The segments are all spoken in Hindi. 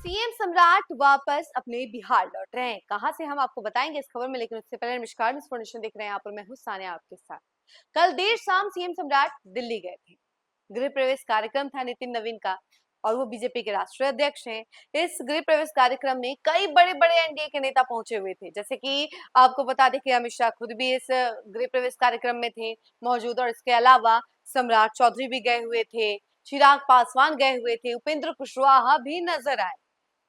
सीएम सम्राट वापस अपने बिहार लौट रहे हैं। कहां से हम आपको बताएंगे इस खबर में, लेकिन उससे पहले नमस्कार, इन्फॉर्मेशन देख रहे हैं यहाँ पर मैं हूं सानिया आपके साथ। कल देर शाम सीएम सम्राट दिल्ली गए थे। गृह प्रवेश कार्यक्रम था नितिन नवीन का और वो बीजेपी के राष्ट्रीय अध्यक्ष हैं। इस गृह प्रवेश कार्यक्रम में कई बड़े बड़े एनडीए के नेता पहुंचे हुए थे, जैसे कि आपको बता दें कि अमित शाह खुद भी इस गृह प्रवेश कार्यक्रम में थे मौजूद, और इसके अलावा सम्राट चौधरी भी गए हुए थे, चिराग पासवान गए हुए थे, उपेंद्र कुशवाहा भी नजर आए।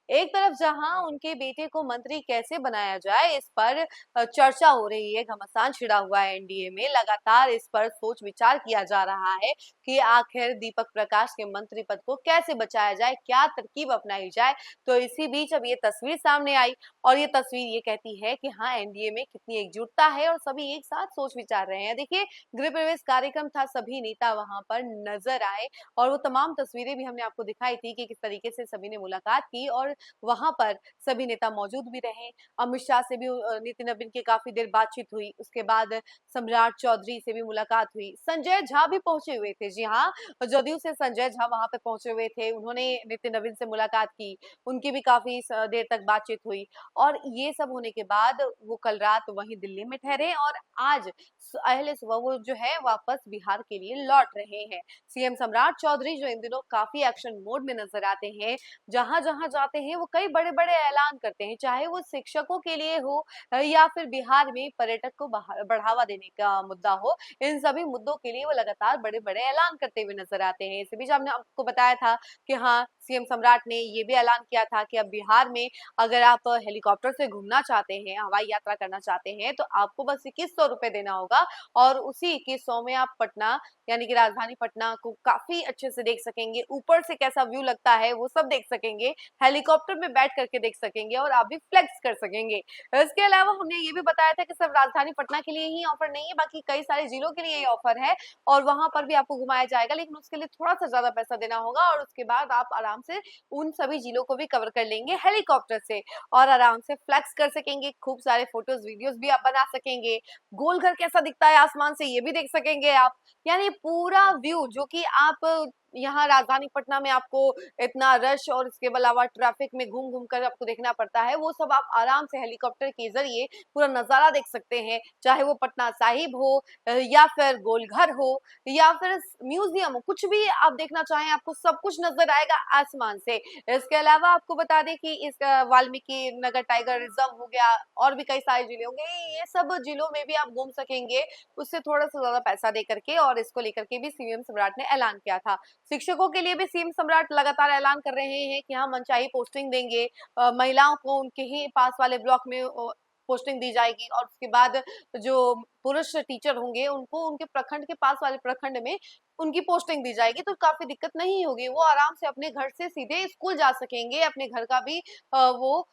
एक तरफ जहां उनके बेटे को मंत्री कैसे बनाया जाए, इस पर चर्चा हो रही है, घमासान छिड़ा हुआ है एनडीए में। लगातार इस पर सोच विचार किया जा रहा है कि आखिर दीपक प्रकाश के मंत्री पद को कैसे बचाया जाए, क्या तरकीब अपनाई जाए। तो इसी बीच अब ये तस्वीर सामने आई और ये तस्वीर ये कहती है कि हाँ, एनडीए में कितनी एकजुटता है और सभी एक साथ सोच विचार रहे हैं। देखिए, गृह प्रवेश कार्यक्रम था, सभी नेता वहां पर नजर आए और वो तमाम तस्वीरें भी हमने आपको दिखाई थी कि किस तरीके से सभी ने मुलाकात की और वहां पर सभी नेता मौजूद भी रहे। अमित शाह से भी नितिन नवीन की काफी देर बातचीत हुई। उसके बाद सम्राट चौधरी से भी मुलाकात हुई। संजय झा भी पहुंचे हुए थे। जी हाँ, जदयू से संजय झा वहां पे पहुंचे हुए थे। उन्होंने नितिन नवीन से मुलाकात की, उनकी भी काफी देर तक बातचीत हुई। और ये सब होने के बाद वो कल रात वहीं दिल्ली में ठहरे और आज अहले सुबह वो जो है वापस बिहार के लिए लौट रहे हैं। सीएम सम्राट चौधरी जो इन दिनों काफी एक्शन मोड में नजर आते हैं, जहां जहां जाते हैं वो कई बड़े बड़े ऐलान करते हैं, चाहे वो शिक्षकों के लिए हो या फिर बिहार में पर्यटक को बढ़ावा देने का मुद्दा हो। इन सभी मुद्दों के लिए वो लगातार बड़े बड़े ऐलान करते हुए नजर आते हैं। इसी बीच हमने आपको बताया था कि हाँ, सीएम सम्राट ने ये भी ऐलान किया था कि अब बिहार में अगर आप हेलीकॉप्टर से घूमना चाहते हैं, हवाई यात्रा करना चाहते हैं, तो आपको बस 2100 रुपए देना होगा और उसी 2100 में आप पटना यानी कि राजधानी पटना को काफी अच्छे से देख सकेंगे। ऊपर से कैसा व्यू लगता है वो सब देख सकेंगे, हेलीकॉप्टर में बैठ करके देख सकेंगे और आप भी फ्लेक्स कर सकेंगे। इसके अलावा हमने ये भी बताया था कि सिर्फ राजधानी पटना के लिए ही ऑफर नहीं है, बाकी कई सारे जिलों के लिए ये ऑफर है और वहां पर भी आपको घुमाया जाएगा, लेकिन उसके लिए थोड़ा सा ज्यादा पैसा देना होगा और उसके बाद आप आराम से उन सभी जिलों को भी कवर कर लेंगे हेलीकॉप्टर से और आराम से फ्लेक्स कर सकेंगे। खूब सारे फोटोज वीडियोस भी आप बना सकेंगे। गोल घर कैसा दिखता है आसमान से, ये भी देख सकेंगे आप। यानी पूरा व्यू जो कि आप यहाँ राजधानी पटना में आपको इतना रश और इसके अलावा ट्रैफिक में घूम घूम कर आपको देखना पड़ता है, वो सब आप आराम से हेलीकॉप्टर के जरिए पूरा नजारा देख सकते हैं। चाहे वो पटना साहिब हो या फिर गोलघर हो या फिर म्यूजियम हो, कुछ भी आप देखना चाहें आपको सब कुछ नजर आएगा आसमान से। इसके अलावा आपको बता दें कि इस वाल्मीकि नगर टाइगर रिजर्व हो गया और भी कई सारे जिले होंगे, ये सब जिलों में भी आप घूम सकेंगे उससे थोड़ा सा ज्यादा पैसा दे करके। और इसको लेकर के भी सीएम सम्राट ने ऐलान किया था। शिक्षकों के लिए भी सीएम सम्राट लगातार ऐलान कर रहे हैं कि हम मनचाही पोस्टिंग देंगे। महिलाओं को उनके ही पास वाले ब्लॉक में पोस्टिंग दी जाएगी और उसके बाद जो पुरुष टीचर होंगे उनको उनके प्रखंड के पास वाले प्रखंड में उनकी पोस्टिंग दी जाएगी, तो काफी दिक्कत नहीं होगी। वो आराम से अपने घर से सीधे स्कूल जा सकेंगे, अपने घर का भी वो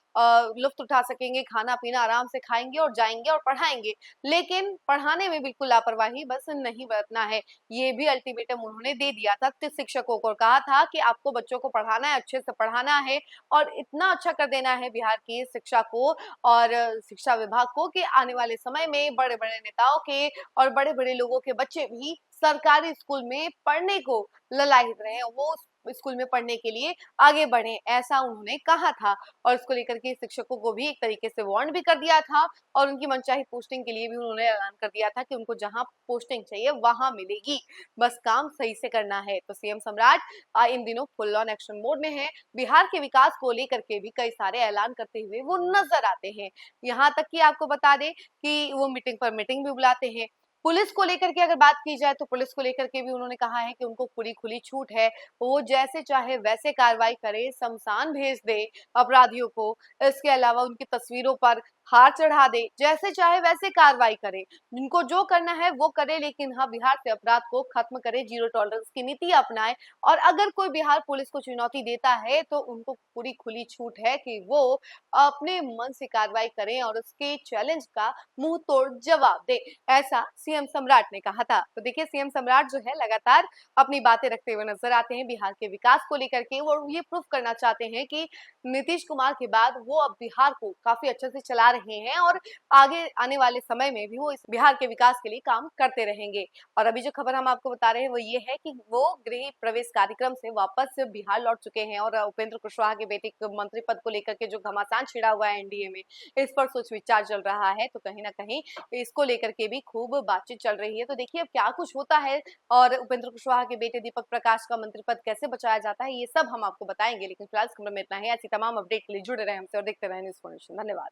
लुत्फ उठा सकेंगे, खाना पीना आराम से खाएंगे और जाएंगे और पढ़ाएंगे। लेकिन पढ़ाने में बिल्कुल लापरवाही बस नहीं बरतना है। ये भी अल्टीमेटम उन्होंने दे दिया था। शिक्षकों को कहा था कि आपको बच्चों को पढ़ाना है, अच्छे से पढ़ाना है और इतना अच्छा कर देना है बिहार की शिक्षा को और शिक्षा विभाग को कि आने वाले समय में बड़े बड़े नेताओं के और बड़े बड़े लोगों के बच्चे भी सरकारी स्कूल में पढ़ने को ललायत रहे, वो स्कूल में पढ़ने के लिए आगे बढ़े, ऐसा उन्होंने कहा था। और इसको लेकर के शिक्षकों को भी एक तरीके से वार्न भी कर दिया था और उनकी मनचाही पोस्टिंग के लिए भी उन्होंने ऐलान कर दिया था कि उनको जहां पोस्टिंग चाहिए वहां मिलेगी, बस काम सही से करना है। तो सीएम सम्राट इन दिनों फुल ऑन एक्शन मोड में है। बिहार के विकास को लेकर के भी कई सारे ऐलान करते हुए वो नजर आते हैं। यहाँ तक कि आपको बता दें कि वो मीटिंग पर मीटिंग भी बुलाते हैं। पुलिस को लेकर के अगर बात की जाए तो पुलिस को लेकर के भी उन्होंने कहा है कि उनको पूरी खुली छूट है, वो जैसे चाहे वैसे कार्रवाई करे, शमशान भेज दे अपराधियों को। इसके अलावा उनकी तस्वीरों पर हार चढ़ा दे, जैसे चाहे वैसे कार्रवाई करे, उनको जो करना है वो करे, लेकिन हाँ, बिहार से अपराध को खत्म करे, जीरो टॉलरेंस की नीति अपनाए। और अगर कोई बिहार पुलिस को चुनौती देता है तो उनको पूरी खुली छूट है कि वो अपने मन से कार्रवाई करें और उसके चैलेंज का मुंह तोड़ जवाब दे, ऐसा सीएम सम्राट ने कहा था। तो देखिए, सीएम सम्राट जो है लगातार अपनी बातें रखते हुए नजर आते हैं बिहार के विकास को लेकर के। वो ये प्रूफ करना चाहते हैं कि नीतीश कुमार के बाद वो अब बिहार को काफी अच्छे से चला रहे रहे हैं और आगे आने वाले समय में भी वो इस बिहार के विकास के लिए काम करते रहेंगे। और अभी जो खबर हम आपको बता रहे हैं वो ये है कि वो गृह प्रवेश कार्यक्रम से वापस बिहार लौट चुके हैं और उपेंद्र कुशवाहा के बेटे के मंत्री पद को लेकर के जो घमासान छिड़ा हुआ है एनडीए में, इस पर सोच विचार चल रहा है। तो कहीं ना कहीं इसको लेकर के भी खूब बातचीत चल रही है। तो देखिए अब क्या कुछ होता है और उपेंद्र कुशवाहा के बेटे दीपक प्रकाश का मंत्री पद कैसे बचाया जाता है, ये सब हम आपको बताएंगे। लेकिन फिलहाल इस खबर में इतना ही। ऐसी तमाम अपडेट के लिए जुड़े रहे हमसे और देखते रहे न्यूज़ फॉर नेशन। धन्यवाद।